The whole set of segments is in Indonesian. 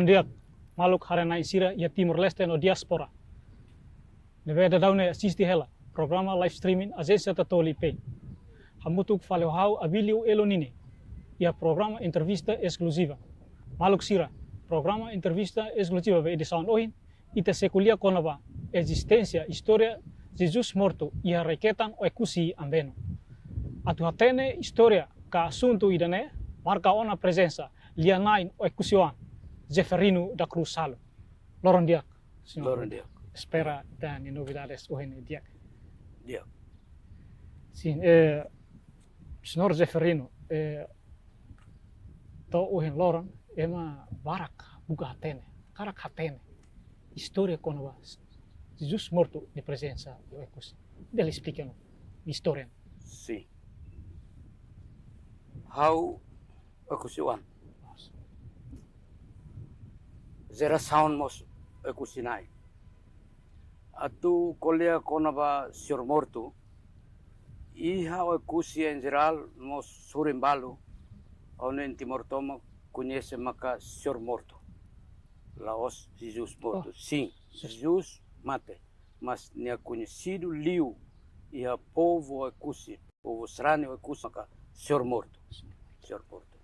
Loron dia maluk harena isira ia Timor Leste no diaspora. Neve da daune assisti hela programa live streaming agência tatoli pe. Hamutuk faleu hau abiliu elonine. Ia programa entrevista exclusiva. Maluk sira programa entrevista exclusiva be edição ohin ita sekulia konaba existência história Jesus morto ia reketan o ekusi ambeno. Atu hatene história ka assunto idane marca ona presença lianain o ekusioan Zeferino da Cruz Salo. Loron dia. Loron dia. Espera dan novidades ohin dia. Dia. Sim, senhor Zeferino, to ohin Loron ema barak buka hatene, karak hatene. História konaba Jesus morto de presença do ekusi. Dele explica no história. Sim. How ekusioan. Zera sound mos ekusinai. Atu kolea konaba Senhor morto. Iha o ekusi em geral mos surimbalu. Onen Timor Tomo conhece maka Senhor morto. Laos Jesus morto. Sim, Jesus mate. Mas nia conhecido liu iha povo ekusi, povo srani ekusi maka Senhor morto. Senhor morto.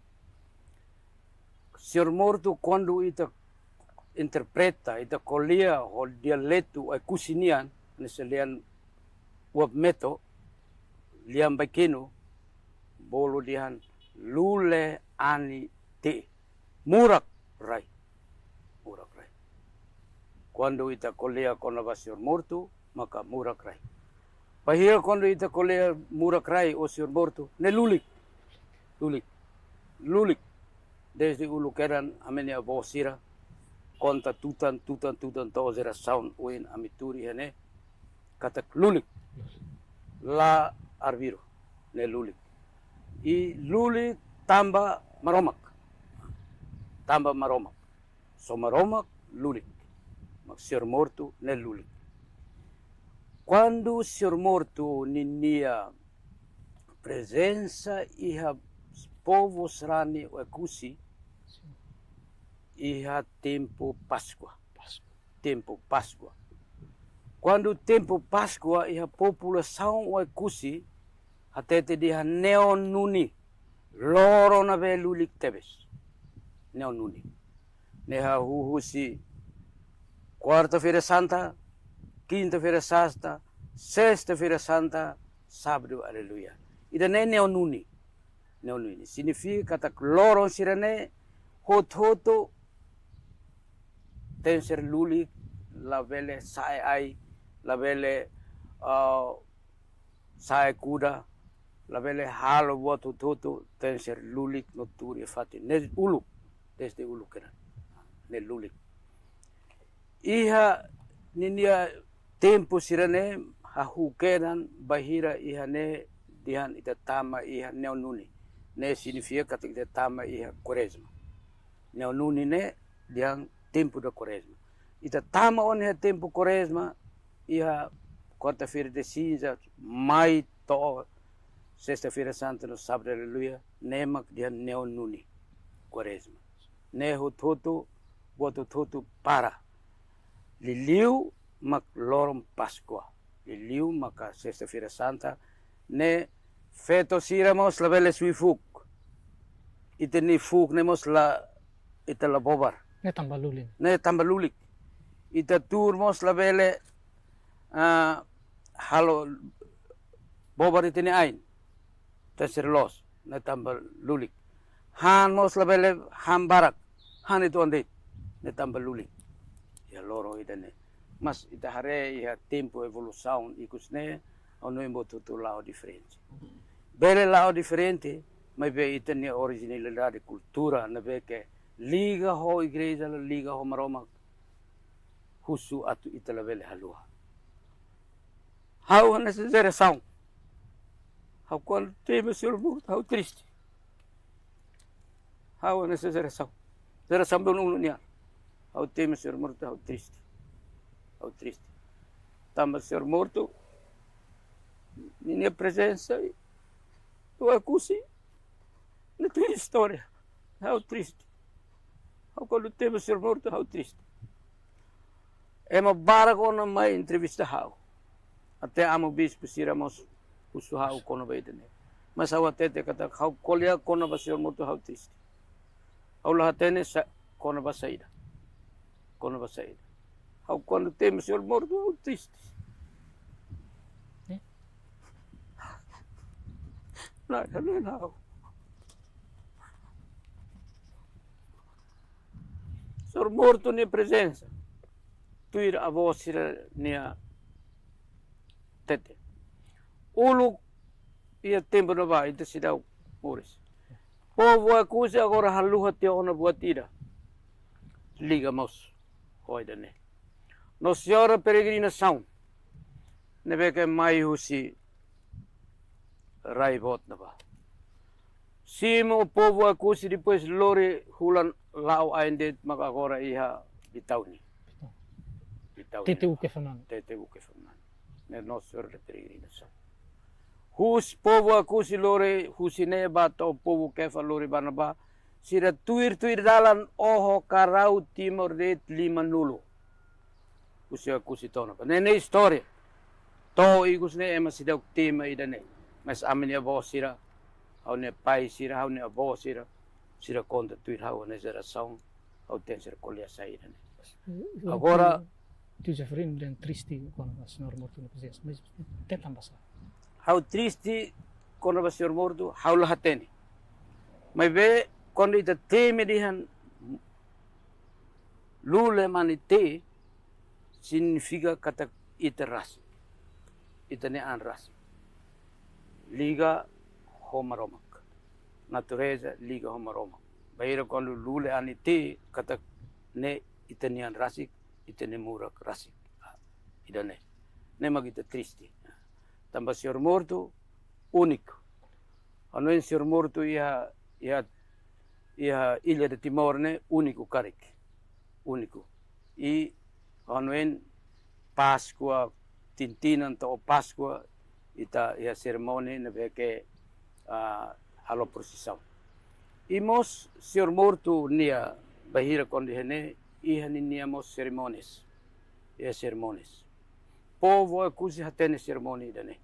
Senhor morto quando ita interpreta, ita kolia o dialeto ekusinian, nesse lian uap meto, lian bakino, bolo dihan lule ani te, murak rai. Murak rai. Quando ita kolia konaba Senhor morto, maka murak rai. Pahira quando ita kolia murak rai o Senhor morto, ne lulik. Lulik. Lulik. Desde ulukeran amenia bosira. Konta tutan to zera sound uin amituri hene. Katak lulik. La arbiro. Ne lulik. I lulik tamba maromak. Tamba maromak. So maromak lulik. Senhor morto ne lulik. Quando Senhor morto ninia presença iha povo srani o ekusi iha tempo Páscoa. Tempo Páscoa. Quando tempo Páscoa iha população o ekusi hatete diha neonuni loro na be lulik tebes. Neonuni. Neha huhusi quarta-feira santa, quinta-feira santa, sexta-feira santa, sábado, aleluia. Ida ne neonuni. Neonuni. Significa kata loro sirene hot-hoto ten ser luli la vele sae ai, la vele sae kuda, la vele halo buat hot-hoto ten ser lulik noturi fati. Ne uluk, desde uluk keran. Ne lulik. Iha ninia tempo sirene hahukeran bahira iha ne dihan ita tama iha neonuni. Ne significa kata ita tama iha Quaresma. Neonuni ne dihan tempo da Quaresma. Ita tama on iha tempo Quaresma iha quarta-feira de cinza mai to sexta-feira santa no sábado aleluia nemak dihan neonuni Quaresma. Ne hototo bototo para Liliu mak lorom Páscoa. Liliu maka sexta-feira santa ne feto siramos la vele suifuk. Ite ni fuk nemos la ita la bobar. Ne tambah lulin. Ne tambah lulik. Ita turmos la vele halo bobar ite ni ain. Teser los ne tambah lulik. Han mos la vele han barak. Han itu andit ne tambah lulik. Ya loro idane. Mas ita hare iha tempo evolução ikusne ono imbo tutu lao diferente. Bele lao diferente, mas be ita ni originalidade cultura na be que liga ho igreja liga ho maroma husu atu ita la bele halua. How necessary how quando teve Senhor morto, how triste. How necessary sound. Zera sound do niya. How teme Senhor morto, how triste. How triste. Tama Senhor morto, minha presença, eu acusi, na tua história. How triste. Hau quando teve o senhor morto, hau triste. É uma barra quando mai entrevista hau. Até amo bispo siramos usu hau quando vai dene. Mas hau até te kata hau kolia quando vai senhor morto hau triste. Hau lah atene quando vai saída. Quando vai saída. Hau quando teve o senhor morto hau triste. Não, não. Senhor morto na presença. Tuir a voz nia tete. Ulu ia tempo no vai, ita sidau mores. Povo acusa agora haluha te ona buatira. Liga mos. Hoida ne. No senhora peregrinação. Nebe que mai husi rai vot na ba. Simo o povo acusa depois lore hulan lau ainda maka agora iha bitauni. Tete o que Fernando. Tete o que Fernando. Ne no senhora de peregrinação. Hus povo acusi lore husine bata o povo kefa lore banaba. Sira tuir dalan oho karau timor det lima nulo. Usia acusi tona. Nene história. To igus ne ema sidau tema idane. Mas amene abo sira. Hau ne pai sira, hau ne abo sira. Sira conta tuir hau ne geração. Hau ten sira kolia saída ne. Agora tu Jefferino dan triste quando o senhor morto na presença, mas tentam passar. Hau triste quando o senhor morto, hau lah hatene. Mas ve quando ita teme dihan lule manite significa kata ita ras. Ita ne an ras. Liga homaromak. Natureza liga homaromak. Baira quando lule anite kata ne ita ne an rasik, ita ne murak rasik. Ida ne. Ne magita triste. Tambah senhor morto único. Ano en senhor morto ia Ilha de Timor ne único karik. Único. E ano en Páscoa tintinan to Páscoa ita ia cerimônia na que halo procissão. E mos senhor morto nia bahira quando hene iha nia mos cerimônias. E cerimônias. Povo acusi hatene cerimônia dane.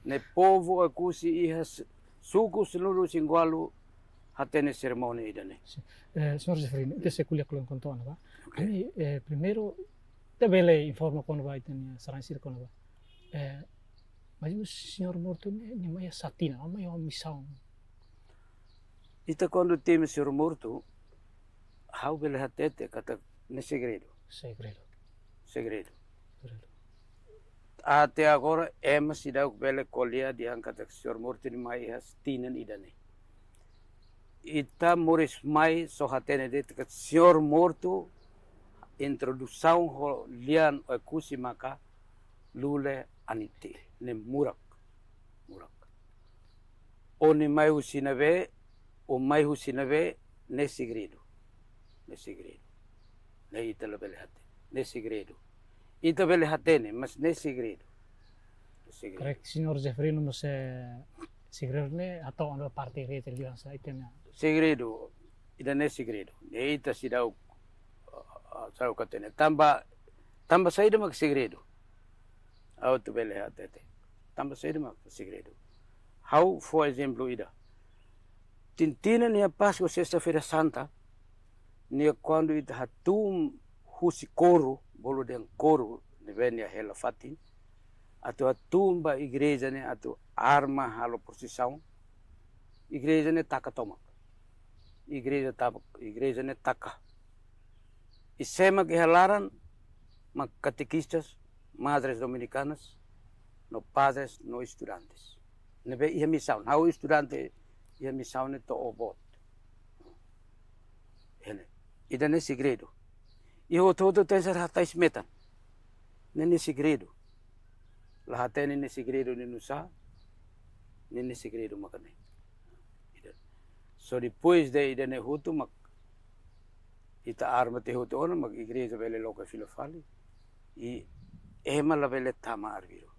Ne povo acusi iha suku seluruh singwalu hatene cerimônia dane. Senhor Jefferino, ite se kuliah kulon kontoan ba? Kami primeiro tabele informa quando vai ter saransir quando ba. Mas o senhor morto ni maya satina, maya missão. Ita quando tem senhor morto, hau bele hatete kata ne segredo. Segredo. Segredo. Até agora é mas sidau bele kolia diangkat senhor morto ni mai has tinan idane. Ita moris mai so hatene det kat senhor morto introdução ho lian o kusi maka lule anite ne murak. O ni mai usinabe o mai usinabe ne segredo. Ne ita bele hate. Ne segredo. Ita bele hatene, mas ne segredo. Correct, senhor Jefferino, mas segredo ne atau anda parte rete liança itena. Segredo, ida ne segredo. Ne ita sidau sao katene. Tamba saída mag segredo. Au tu bele hatete. Tamba saída mag segredo. How, for exemplo, ida. Tintina nia Páscoa sexta-feira santa, nia quando ita hatum husi coro, bolo den coro, ne venia hela fatin, atau atumba igreja ne atau arma halo procissão, igreja ne taka tomak. Igreja ne taka. E sema que halaran, mag catequistas, madres dominicanas, no padres, no estudantes. Nebe ia missão, hau estudante ia missão ne to obot. Ele, ida ne segredo. E o todo tem ser hatais metan. Nene segredo. Lahate nene segredo ne nusa, nene segredo makane. So depois de ida ne hutu mak ita arma te hutu ona mag igreja vele loka filofali. E ema la vele tama arviro.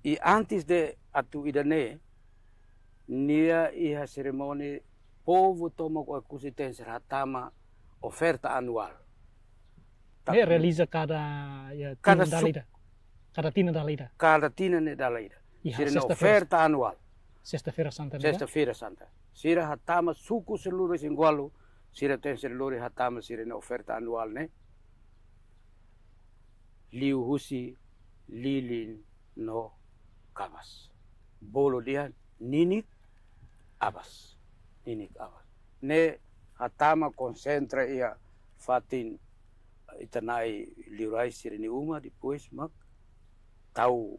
E antes de atu ida ne nia iha cerimônia povo toma ko kusi tenser hatama oferta anual. Ne realiza cada ya Cada tina dalida. Cada tina dalida. Cada tina ne dalaida. Iha, Sira na sexta-feira. oferta anual. Sexta-feira Santa, né? Sexta-feira Santa. Sira hatama suku seluruh singwalu. Sira tenser lori hatama sira na oferta anual ne. Liu husi lilin no kabas. Bolo dia ninik abas. Ninik abas. Ne hatama konsentra ia fatin itanai liurai sira ni uma depois mak tau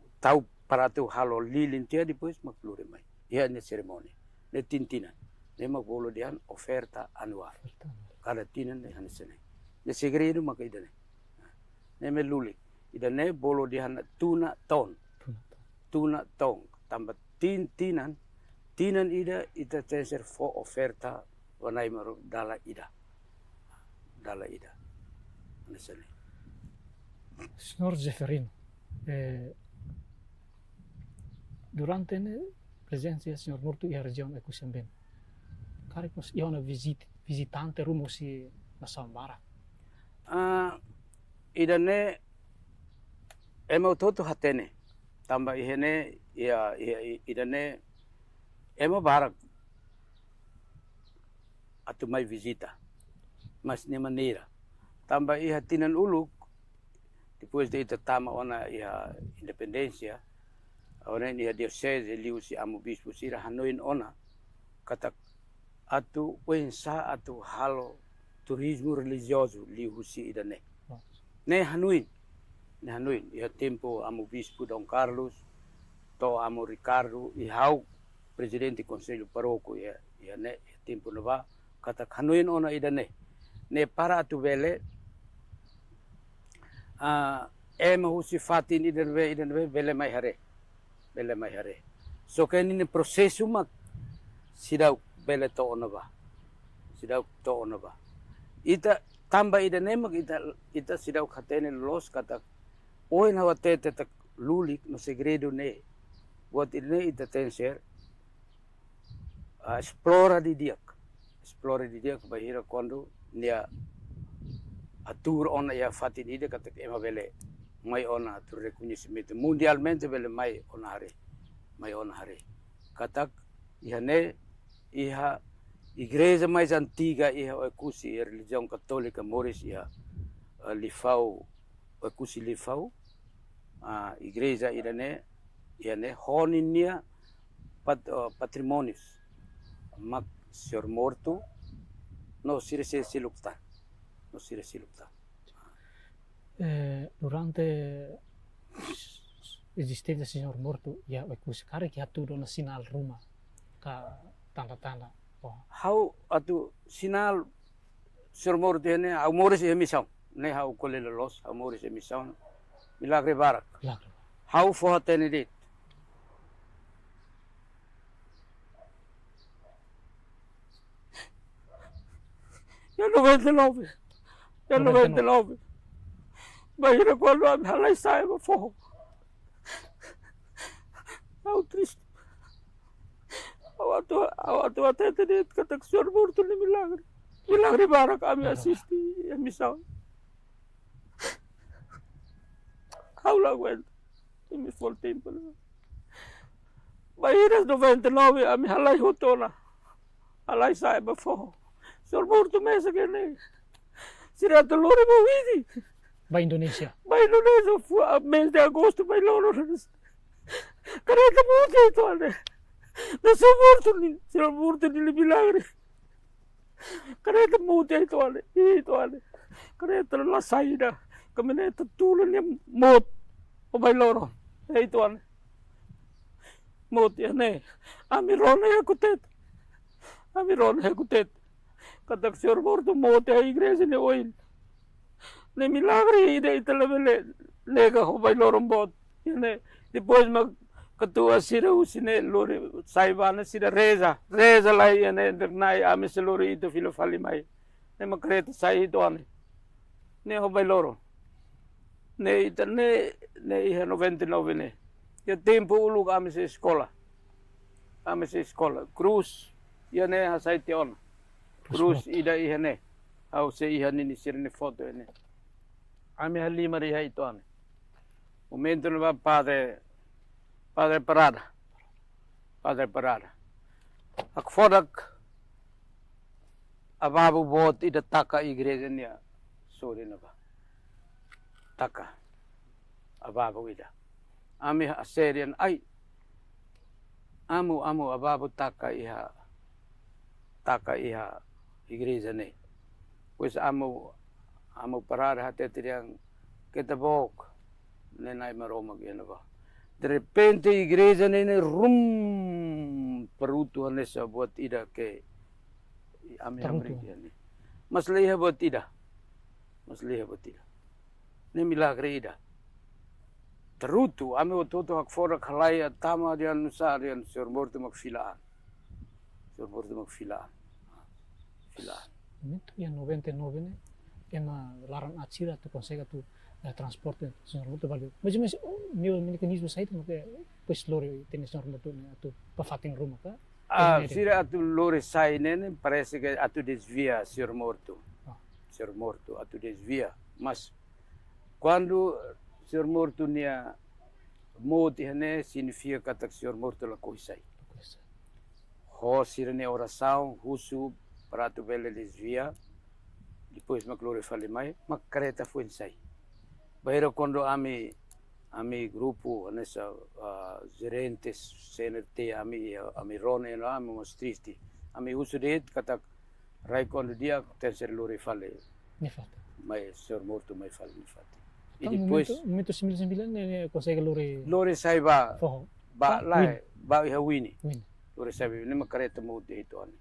para tu halo lilin tia depois mak lure mai. Ia ne seremoni. Ne tintinan. Ne mak bolo dia oferta anual. Kada tinan ne hanisene. Ne segredo mak idane. Ne me luli. Idane bolo dia tuna ton. Tuna tong. Tambah tinan. Tinan ida tenser fo oferta wanai maru dala ida. Dala ida. Hanisene. Senhor Zeferino, durante a presença do Senhor Morto e a região de Kusembin, cara que ia uma visitante rumo si na Sambara. Idane emo toto hatene, tambah ihene idane emo barak atu mai visita, mas ne maneira, tambah iha tinan uluk. Depois de ita tama ona iha independência, ona iha diocese liu si amu bispo sira hanoin ona kata atu wensa atu halo turismo religioso liu si idane. Ne hanuin iha tempo amu bispo Dom Carlos to amu Ricardo ihau presidente conselho paroko iha ne tempo nova kata hanuin ona idane. Ne para atu vele ema husi fatin idanwe bele mai hare so kan ini prosesu mak sidau bele to onaba ita tambah idane mak ita sidau khatene los kata oi na watete tak lulik no segredo ne buat ini ita tenser explora di diak bahira kondo dia atur ona ya fatin ide kata ema bele mai ona atur reconhecimento mundialmente bele mai ona hari kata ihane iha igreja mais antiga iha okusi religião católica moris iha lifau okusi lifau igreja idane ihane honinia patrimônios mak Senhor Morto no sirese silukta. Durante a existência do Senhor Morto, ya os cara que aturam na sinal rumah, ka tanda-tanda. Hau atu sinal Senhor Morto ne au moris emissão, ne hau kolele los, hau moris emissão, milagre barak. Hau fo hatene dit. Ya 99. Bahira quando a halai saiba fo. Au triste. Au atu atete dit kata Senhor Morto ni milagre. Milagre barak kami asisti emissão. Hau la cuenta. E me for tempo. Bahira 99 a mi halai hotona. Halai saiba fo. Senhor Morto mesa que nem. Sira telur mo widi. Ba Indonesia. Mês de agosto vai loro. Careta muito itu ane. Da Senhor Morto ni milagre. Careta muito itu ane. Careta la saída. Caminheta tulen ni mot. O vai loro. Itu ane. Mot ya ne. Amirone ya kutet. Kata Senhor Morto mote a igreja ne oil. Ne milagre ide italabele lega ho vai lorombot. Ne depois mag katua sira usine lori saibana sira reza lai ne nai ame se lori ito filo fali mai. Ne makreta sai ito ane. Ne ho vai loro. Ne ita ne iha 99 ne. Ya tempo uluk ame se escola. Cruz Iane hasai te ona. Cruz ida ihane. Au se ihane ni sirene foto ene. Ami halima riha ito ane. Momento na ba Padre Parada. Padre Parada. Ak fodak ababu bot ida taka igreja niya. Sorry na ba. Taka. Ababu ida. Ami aserian ay amu ababu taka iha igreja ne. Pues amu parada hati yang kita bok nenai maromag yan ba. De repente igreja ne rum perutuhan nesa buat ida ke ami yan. Mas leha buat ida. Ne milagre ida. Terutu ami ototo hak fora kalaya tama dian nusa dian surmorto magfilaan. Filaan. Momento yang 99 né ema larang atira tu consegue tu transporte senhor muito valeu mas meu mecanismo saído porque pois lori tem senhor muito né tu pafating rumah ka Sira atu lori sai nene parece que atu desvia senhor morto atu desvia mas quando senhor morto nia morte né significa que senhor morto la coisai ho sira ne oração husu para tu bela desvia depois maglore fale mai macareta foi ensai pero quando ami grupo nessa gerentes CNT ami rone no ami mostristi ami uso det kata rai quando dia terceiro lore fale ne fata mai senhor morto mai fale ne fata e depois momento 99 ne consegue lore sai ba lai ba wini win lore sai ne macareta mo de itu ani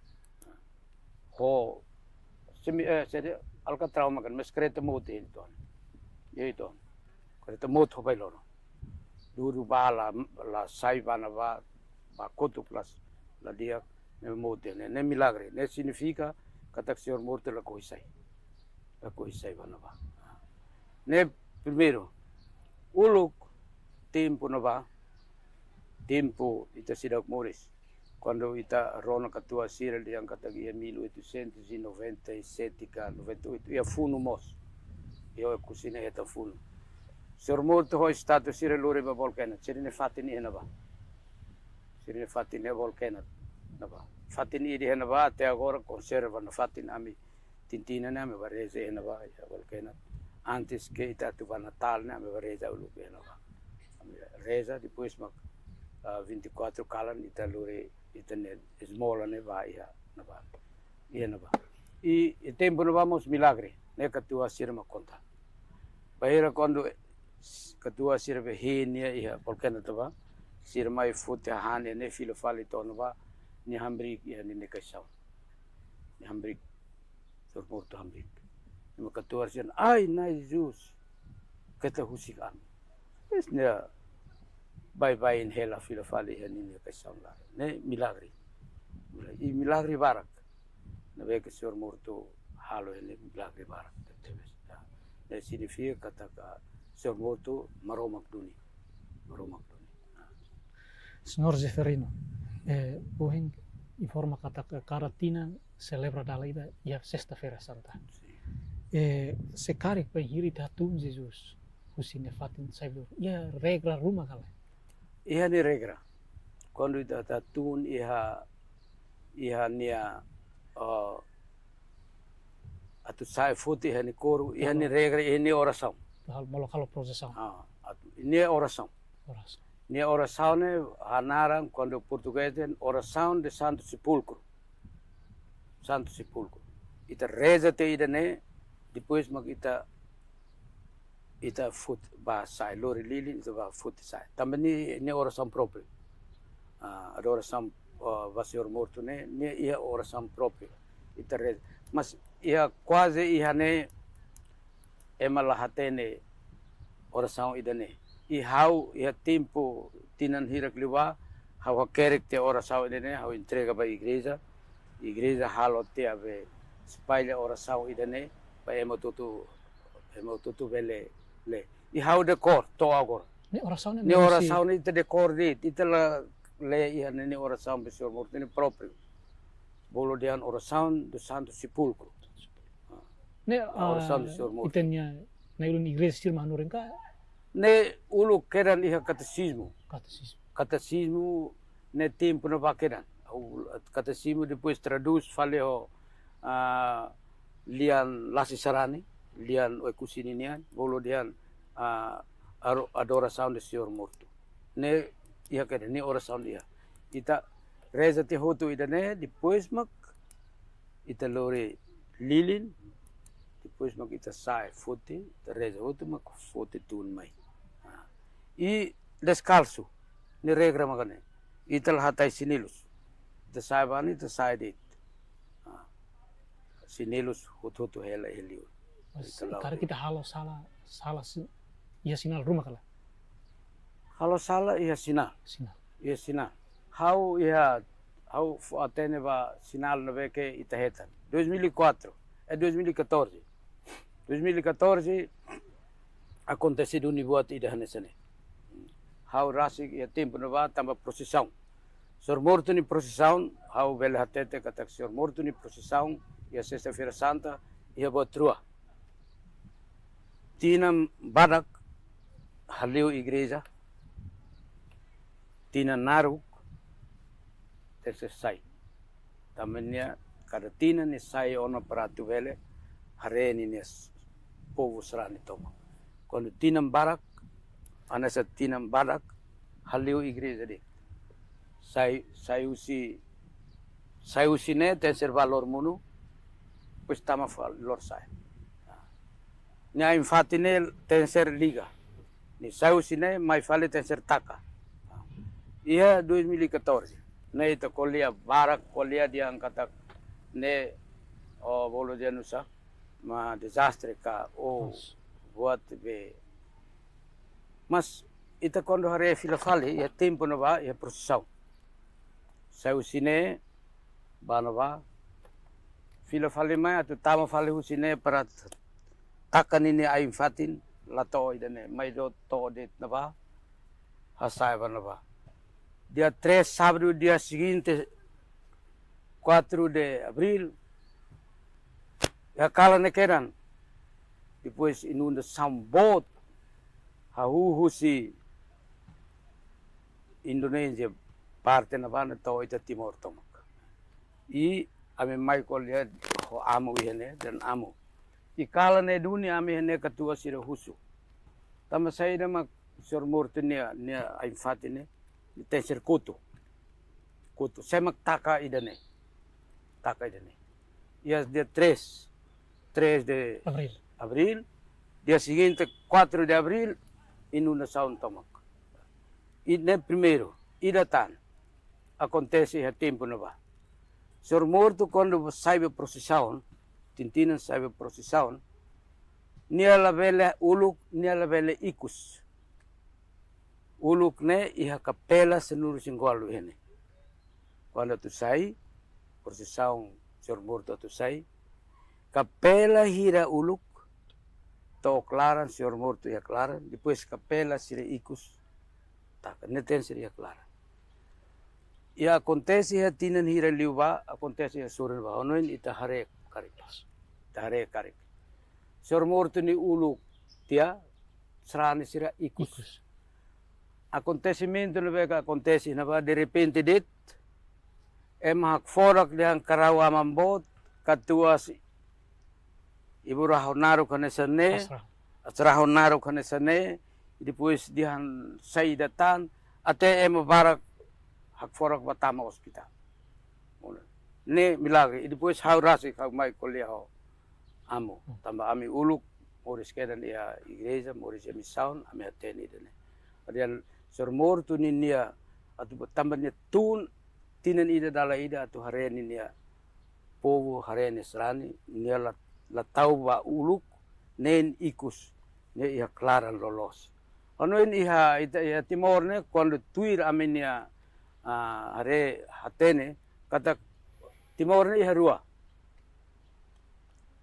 ho sede alcatrau makan mas kereta moto itu yaitu kereta moto bailoro dulu bala la sai bana ba koto plus la dia ne moto ne milagre ne significa kata senhor morto la coisai bana ba ne primeiro uluk tempo no ba tempo ita sidak moris quando ita rona katua sira yang kata ia 1897 ka 98 ia funo mos ia kusina eta funo senhor morto ho stato sira lore ba volcano sirine fatini ena ba sirine fatini volcano na ba fatini di ena ba até agora conserva na fatini ami tintina na me bareze ena ba volcano antes que ita tu va natal na me bareza ulu ena ba reza depois mak 24 kalan ita lore internet esmola ne va ia na ba e tempo no vamos milagre ne katua sirma conta baira quando katua sirve henia ia volcano tava sirma e fute hane ne filo fali tono ba ni hambrik ia ne kaisau ni hambrik sorporto hambrik ne katua sir ai na Jesus kata husik am es ne bye in hela filo fali ia ne kaisau la ne milagre barak na ve que senhor morto halo ele milagre barak ne significa kata senhor morto maromak duni senhor Zeferino Bohen informa kata Caratina celebra dala ida ia sexta-feira santa se kare penhiri tatun Jesus husine fatin saibur ia regra rumah kala ia ni regra quando ita tatun iha nia atu sai futi iha ni koru iha ni regra iha ni oração kalau processão ni oração ne hanaran quando português den oração de Santo Sepulcro ita reza te ida ne depois mag ita fut ba sai lori lili ita ba fut sai também ni oração própria a oração va senhor morto ne ia oração própria ita reza mas ia quase ia ne emalahatene oração ida ne e how ia tempo tinan hirak liwa how a character oração ida ne how entrega ba igreja halo te ave spalha oração ida ne ba emotutu vele le e how de cor to agora ne oração ita de cor dit ita la le ia ne oração be senhor morto ne próprio bolo dian oração do Santo Sepulcro. Ne Oração do Senhor Morto. itenya na ilun igreja sir manuren ka Ne ulu keran iha catecismo. katesis. Catecismo ne tempo na vakeran. O catecismo depois traduz fale ho lian lasi sarani, lian o kusininian, bolo dian adoração do Senhor Morto. Ne iha keran ne oração dia. Ita reza te hotu ida ne depois mak ita lore lilin depois mak ita sai fote, ita reza hotu mak fote tun mai. E descalço, ne regra magane. Ita lahatai sinilus. Ita sai bani, ita sai dit. Sinilus hotu hela heliu. Kare kita halo salah ia sinal rumah kala. Kalau salah ia sinal. Ia sinal. How atene ba sinal na veke ita hetan. 2004, 2014. 2014 acontecido ni buat ida hanesane. How rasik ia tempo na ba tamba procissão. Senhor Morto ni procissão, how bela hatete katak Senhor Morto ni procissão, ia sexta-feira santa, ia buat rua. Tinam badak haliu igreja. Tina naruk tersesai. Tamanya kada tina ni sai ona peratu vele hareni ni povo serani toma. Quando tinam barak, anasa tinam barak haliu igreja de. Sai usi ne terser valor munu, pues tama valor sai. Nya infatine terser liga. Ni sai usi ne mai fale terser taka. Ia 2014. Ne ito kolia barak kolia dia angkata ne bolo dia nusa ma desastre ka buat be. Mas ita kondo hare fila fale ia tempo na ba ia procissão. Saiu sine bana ba fila fale mai atu tama fale husine para takan ini aim fatin lato idane mai do to det na ba hasai bana ba. Dia 3 sábado, dia seguinte, 4 de abril, ya kala nekeran. Depois inundação bot, hahuhu si Indonesia, parte na bana to ita Timor Tomak. I ame Michael ya ho amo ihene dan amo. I kala ne dunia ame hene katua sira husu. Tama saya nama Senhor Morto nia aifatine. Teser kutu, semak taka idane, Ia dia 3 de abril, dia seguinte 4 de abril, inundação tomak. E ne primeiro, idatan, acontece a tempo na ba. Senhor Morto quando saiba procissão, tintinan saiba procissão, nia la vele uluk, nia la vele ikus. Uluk ne iha kapela seluruh singgualu ini. Quando tu sai, procissão Senhor Morto tu sai, kapela hira uluk, to klaran Senhor Morto ia klaran, depois kapela sira ikus, tak neten sira klaran. Ia acontece ia tinan hira liuba, acontece ia surin ba, onoin ita hare karik. Senhor Morto ni uluk tia, serani sira ikus. Acontecimento na vega acontece na ba de repente dit mahak forak diang karawa mambot katua si ibu rahonaro kanesane asrahonaro kanesane depois dihan saidatan ate barak hak forak batama hospital ne milagre depois haurasi kag mai kolia ho amo tamba ami uluk moris kedan ia igreja moris emissão ami ateni dene adian Senhor Morto ninia atu tambahnya tun tinan ida dala ida atu hareni nia povo hareni serani nia la tau ba uluk nen ikus nia ia klaran lolos. Ano in iha ita Timor ne quando tuir amenia hare hatene kata Timor ne iha rua.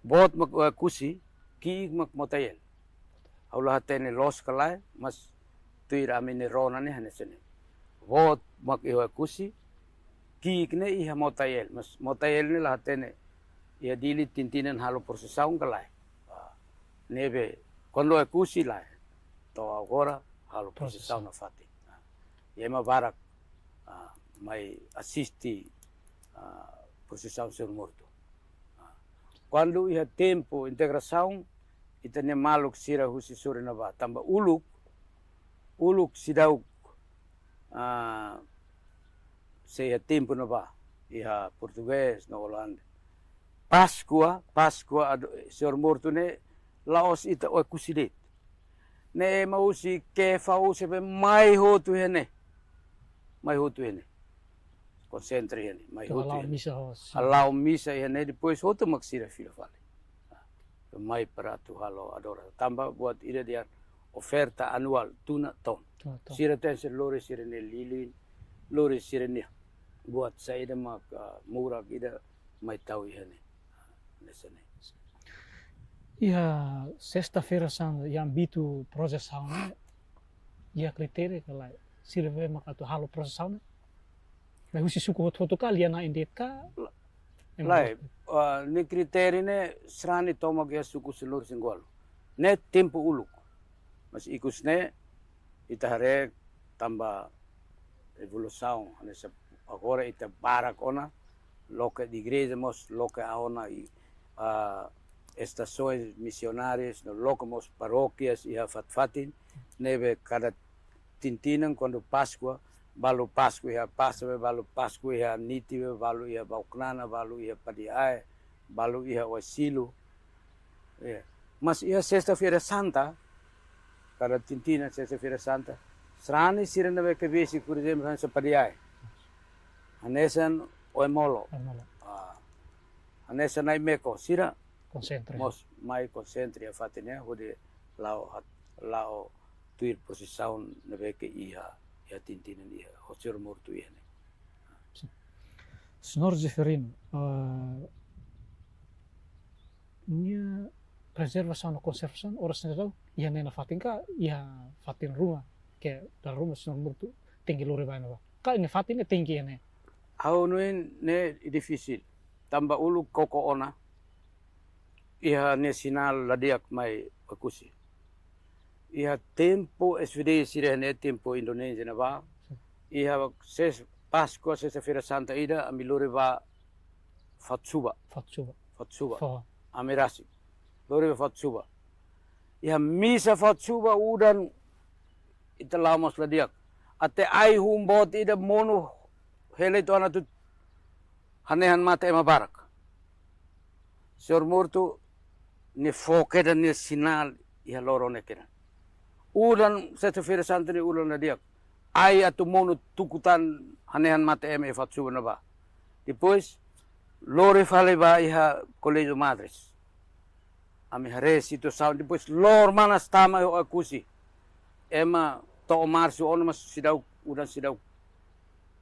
Bot mak kusi ki mak motayel. Aula hatene los kalai mas tuir amene rona ne hanesene. Bot mak iwa kusi ki ne iha motayel mas motayel ne lah tene ia dili tintinan halo prosesaun kalai nebe quando é kusi lai to agora halo prosesaun na fati ia ma barak mai assisti prosesaun ser morto quando iha tempo integração itane maluk sira husi sore na ba tamba uluk sidau seia tempo na ba iha português na Holanda Páscoa senhor morto ne laos ita o kusidet ne mausi ke fau sebe mai hotu hene concentre hene mai hotu alau misa hene depois hotu maksira fila fale mai para tu halo adora tambah buat ida dia oferta anual tuna ton sira tense lore sirene lilin lore sirene buat saya mak murah ida mai tahu hene nesane ia sexta-feira santa yang bitu proses sauna ia kriteria kala sirve mak atu halo proses sauna mai husi suku hotu kali na indeka lai ni kriteria ne srani tomak ya suku seluruh singgol ne tempo uluk mas ikus ne itahare tambah evolução nessa agora ita barak ona loca de igreja mos loca aona e estações missionárias no loca mos paróquias e fatfatin neve cada tintinan quando Páscoa balu Páscoa ia passa balu Páscoa ia niti balu ia bauknana balu ia padiai balu ia wasilo mas ia sexta-feira santa cada tintina sexta-feira santa serani sirena ke besi por exemplo sa padiai anesan oemolo anesan ai meko sira concentre mos mai concentre fatine hode lao tuir prosesaun nebe ke ia tintinan ia hosir mortu ia ne Senhor Zeferino nia preservação e conservação ora senhor ia nena fatinka ia fatin rumah ke dalam rumah senhor mortu tinggi lore bana ba ka ini fatin tinggi ne au ne difícil tambah ulu koko ona iha nasional ladiak mai akusi iha tempo SVD sirene tempo Indonesia na ba iha Páscoa sexta-feira santa ida amilore ba fatsuba amirasi lore ba fatsuba iha misa fatsuba udan italamos ladiak ate ai humbot ida mono hele itu anak tu hanehan mata ema barak senhor morto ne foke dan ne sinal ia loro ne kena ulan sexta-feira santa ni ulan na dia ai atu mono tukutan hanehan mata ema e fatsu na ba depois lore fale ba iha Colegio Madres ami hare situ sound depois lor mana stama yo akusi ema to marsu on mas sidau udan sidau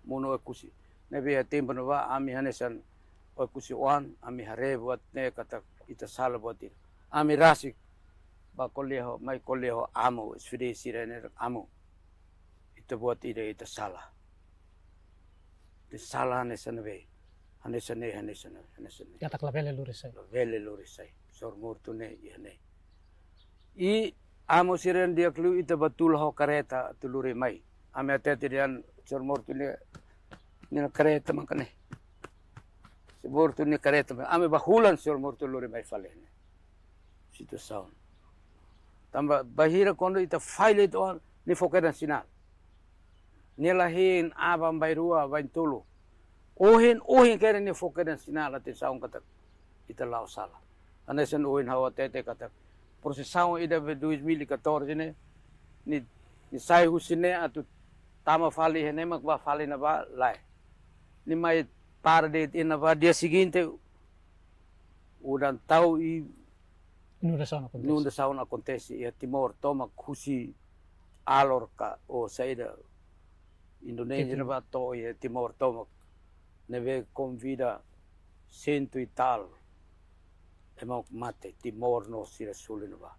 mono akusi nebe tempo na ba ami hanesan akusi wan ami hare buat ne kata ita sala buat itu ami rasik ba koleho mai koleho amo sfide sirene amo ita buat ita salah de salah hanesan be hanesan ya tak labele lure sai sor mortu ne ne I amo siren dia klu ita batul ho kareta tulure mai ame atete dian sor mortu ne nina kareta makane si mortu ne kareta ame bahulan sor mortu lure mai falene situ sound tamba bahira kondo ita file it on ni fokedan sinal nilahin abang bairua bain tulu ohin kere ni fokedan sinal ate sound kata ita lao sala anesan ohin hawa tete kata prosesaun ida 2014 ni sai husine atu tama fali hene mak ba fali na ba lai ni mai tarde ina ba dia seguinte udan tau I nunda saun acontece e Timor toma kusi alorka o saida Indonesia na ba to e Timor toma neve convida cento e tal emang mate Timor no sira sulina ba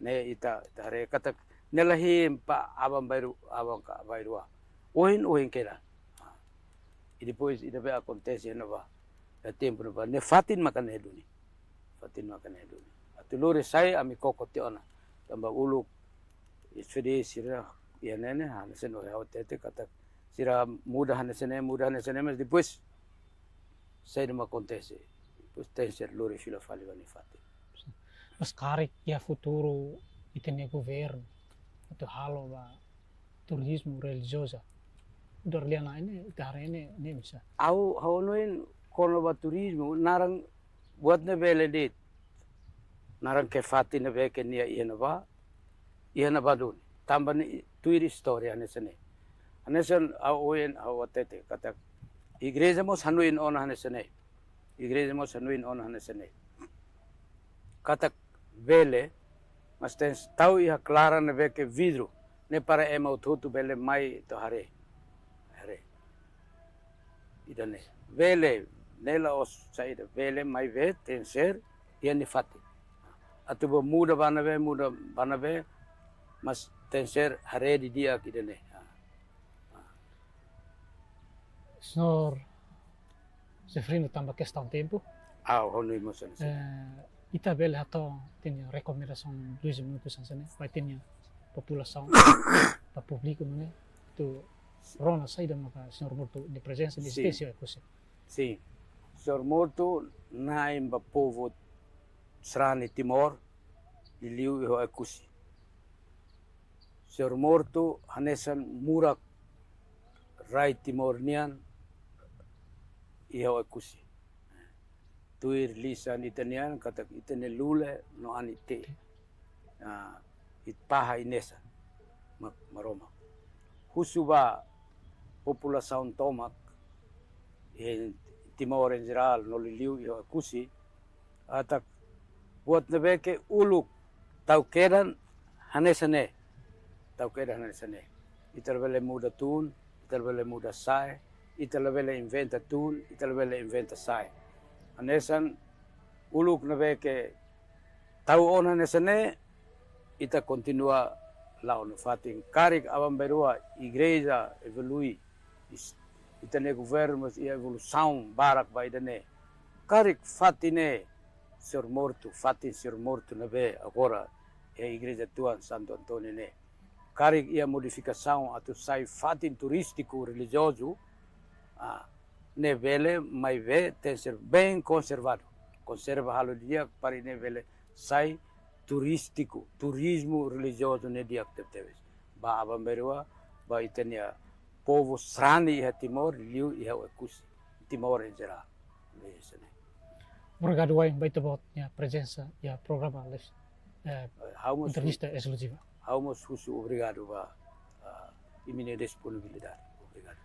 ne ita tare kata nelahim pa abang ka bairua ohin kera E depois ainda vai acontecer na vá. É tempo na vá. Ne fatin makan heduni. Fatin makan heduni. Atulure sai ami kokote ona. Tamba uluk isfede sira ya nene hana seno ya tete kata sira mudah hana sene mas depois sai não acontece. Depois tem ser lure fila fali vani fatin. Mas karik ya futuro itene governo atau halo ba turismo religiosa. Udah lihat ini hari ini bisa. Au noin kono ba turismo narang buat na bele dit. Narang ke fatin na be ke nia iana ba dun. Tambah ni tuiri story ane sene. Ane sen au oen au tete kata igreja mos hanuin ona ane sene. Igreja mos hanuin ona ane sene. Kata bele mas tens tau iha clara na be ke vidro ne para ema ututu bele mai to hare. Idane vele nela os saída vele mai ve tem ser e ni fati atubo muda bana ve mas tem ser hare di dia idane Senhor Zefrino tambah questão tempo. honu emoção Ita bele hato tinha recomendação 2 minutos sansane vai tinha população para público né tu Rona saída maka Senhor Morto de presença de espécie é você. Sim. Senhor Morto na imba povo Srani Timor e liu e ho akusi. Senhor Morto hanesan murak rai Timor nian e ho akusi. Tuir lisan itanian kata itane lule no anite. It paha inesa maroma. Husuba população tomak em Timor em geral no liliu e akusi atak buat nebe ke uluk tau kedan hanesane itervele muda tun itervele muda sai itervele inventa tun itervele inventa sai hanesan uluk nebe ke tau on hanesane ita continua lá no fatin karik abam berua igreja evolui itane governo e evolução barak vai dane karik fatine Senhor Morto fatin Senhor Morto na be agora é a igreja tua Santo Antônio ne karik ia modificação atu sai fatin turístico religioso ne vele mai ve tem ser bem conservado conserva halo dia para ne vele sai turístico, turismo religioso ne dia teves. Ba abam berua, ba itenia povo Srani iha Timor, liu iha akusi, Timor em geral. Obrigado aí, baita botnya presença e a programa entrevista exclusiva. Haumos husu obrigado ba imine disponibilidade. Obrigado.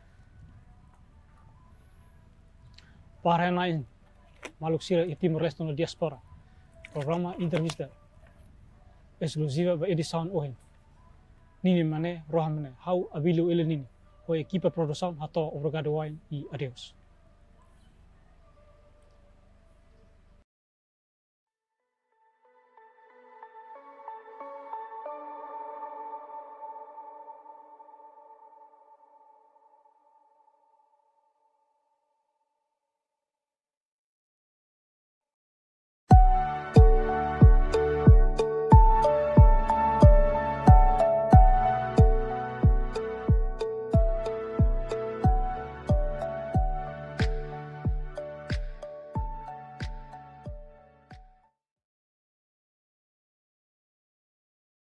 Para nain Maluk Sira e Timor Leste no diaspora. Programa entrevista exclusiva ba edição ohen. Nini mane rohan mane hau abilu ele nini. O equipa produção hato obrigado wine e adeus.